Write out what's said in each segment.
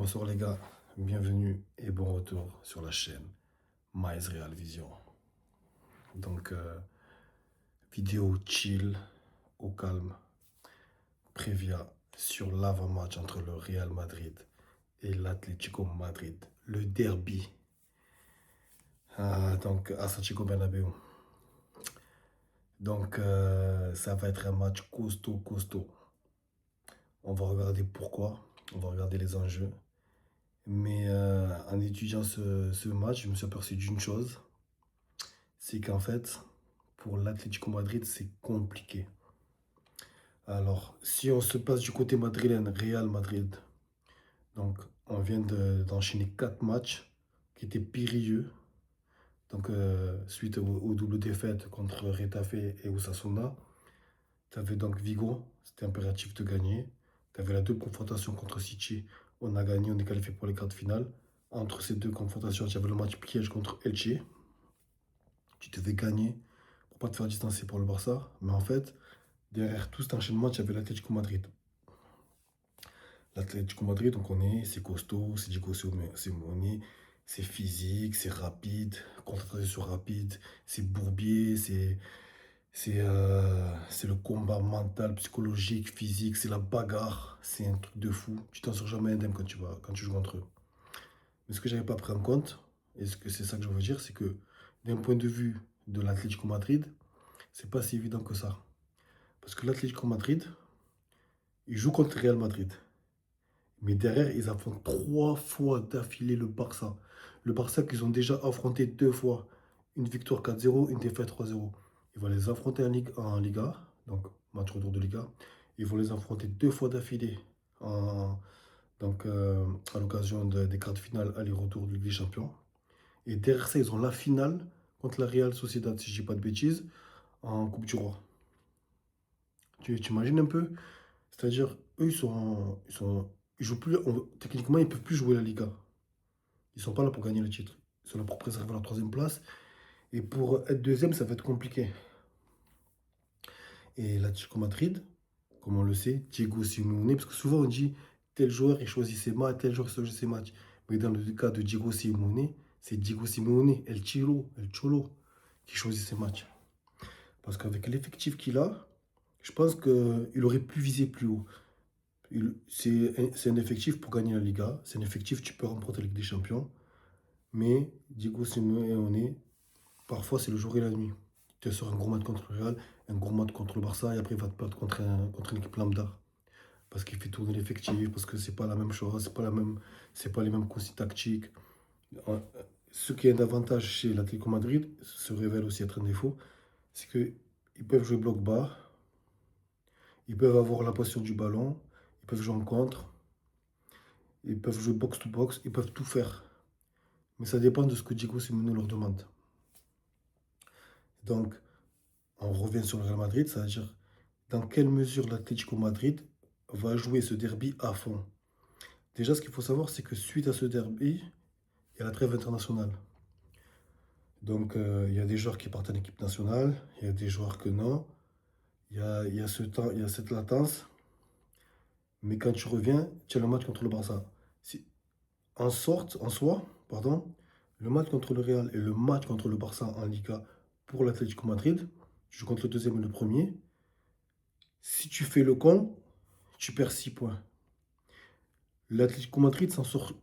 Bonsoir les gars, bienvenue et bon retour sur la chaîne Miles Real Vision. Donc, vidéo chill, au calme, prévia sur l'avant-match entre le Real Madrid et l'Atlético Madrid, le derby. Donc, à Santiago Bernabéu. Donc, ça va être un match costaud, costaud. On va regarder pourquoi, on va regarder les enjeux. Mais en étudiant ce match, je me suis aperçu d'une chose, c'est qu'en fait, pour l'Atlético Madrid, c'est compliqué. Alors, si on se passe du côté madrilène, Real Madrid, donc on vient d'enchaîner 4 matchs qui étaient périlleux. Donc, suite aux doubles défaites contre Retafe et Osasuna, tu avais donc Vigo, c'était impératif de gagner. Tu avais la double confrontation contre City, on a gagné, on est qualifié pour les quarts de finale. Entre ces deux confrontations, tu avais le match piège contre Elche. Tu devais gagner pour pas te faire distancer pour le Barça. Mais en fait, derrière tout cet enchaînement, tu avais l'Atlético Madrid. L'Atlético Madrid, on connaît, c'est costaud, c'est Diego Simeone, c'est physique, c'est rapide, contre-transition rapide, c'est bourbier, c'est le combat mental, psychologique, physique, c'est la bagarre, c'est un truc de fou. Tu t'en sors jamais indemne quand tu joues contre eux. Mais ce que j'avais pas pris en compte, et ce que c'est ça que je veux dire, c'est que d'un point de vue de l'Atlético Madrid, c'est pas si évident que ça. Parce que l'Atlético Madrid, il joue contre Real Madrid. Mais derrière, ils affrontent 3 fois d'affilée le Barça. Le Barça qu'ils ont déjà affronté 2 fois. Une victoire 4-0, une défaite 3-0. Ils vont les affronter en Liga, donc match retour de Liga. Ils vont les affronter 2 fois d'affilée donc, à l'occasion des quarts de finale aller-retour de Ligue des Champions. Et derrière ça, ils ont la finale contre la Real Sociedad, si je dis pas de bêtises, en Coupe du Roi. Tu imagines un peu? C'est-à-dire, eux, ils jouent plus, techniquement, ils ne peuvent plus jouer la Liga. Ils ne sont pas là pour gagner le titre. Ils sont là pour préserver la troisième place. Et pour être deuxième, ça va être compliqué. Et l'Atlético Madrid, comme on le sait, Diego Simeone, parce que souvent on dit tel joueur il choisit ses matchs, tel joueur il choisit ses matchs. Mais dans le cas de Diego Simeone, c'est Diego Simeone, El Cholo, qui choisit ses matchs. Parce qu'avec l'effectif qu'il a, je pense qu'il aurait pu viser plus haut. C'est un effectif pour gagner la Liga. C'est un effectif, tu peux remporter la Ligue des Champions. Mais Diego Simeone, parfois c'est le jour et la nuit. Il te sort un gros match contre le Real, un gros match contre le Barça, et après il va te perdre contre une équipe lambda. Parce qu'il fait tourner l'effectif, parce que c'est pas la même chose, c'est pas les mêmes consignes tactiques. Euh, Ce qui est un avantage chez l'Atlético Madrid se révèle aussi être un défaut, c'est qu'ils peuvent jouer bloc bas, ils peuvent avoir la possession du ballon, ils peuvent jouer en contre, ils peuvent jouer box-to-box, ils peuvent tout faire. Mais ça dépend de ce que Diego Simeone leur demande. Donc, on revient sur le Real Madrid, c'est-à-dire dans quelle mesure l'Atlético Madrid va jouer ce derby à fond. Déjà, ce qu'il faut savoir, c'est que suite à ce derby, il y a la trêve internationale. Donc, il y a des joueurs qui partent en équipe nationale, il y a des joueurs que non. Il y a ce temps, il y a cette latence. Mais quand tu reviens, tu as le match contre le Barça. En soi, pardon, le match contre le Real et le match contre le Barça en Liga pour l'Atlético Madrid, tu joues contre le deuxième et le premier. Si tu fais le con, tu perds 6 points. L'Atlético Madrid s'en sort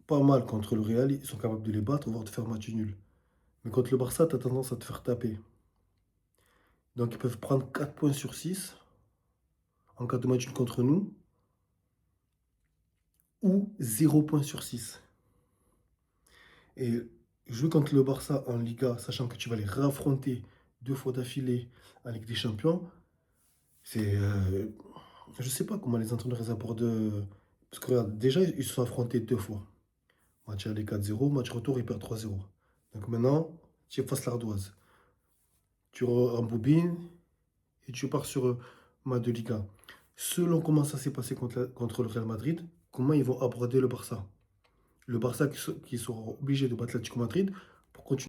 pas mal contre le Real, ils sont capables de les battre, voire de faire match nul. Mais contre le Barça, tu as tendance à te faire taper. Donc ils peuvent prendre 4 points sur 6 en cas de match nul contre nous, ou 0 points sur 6. Et jouer contre le Barça en Liga, sachant que tu vas les réaffronter 2 fois d'affilée en Ligue des Champions, c'est. Je sais pas comment les entraîneurs les abordent. Parce que regarde, déjà, ils se sont affrontés 2 fois. Match aller 4-0, match retour, ils perdent 3-0. Donc maintenant, tu fasses l'ardoise. Tu rembobines et tu pars sur match de Liga. Selon comment ça s'est passé contre le Real Madrid, comment ils vont aborder le Barça. Le Barça qui sera obligé de battre l'Atlético Madrid pour continuer.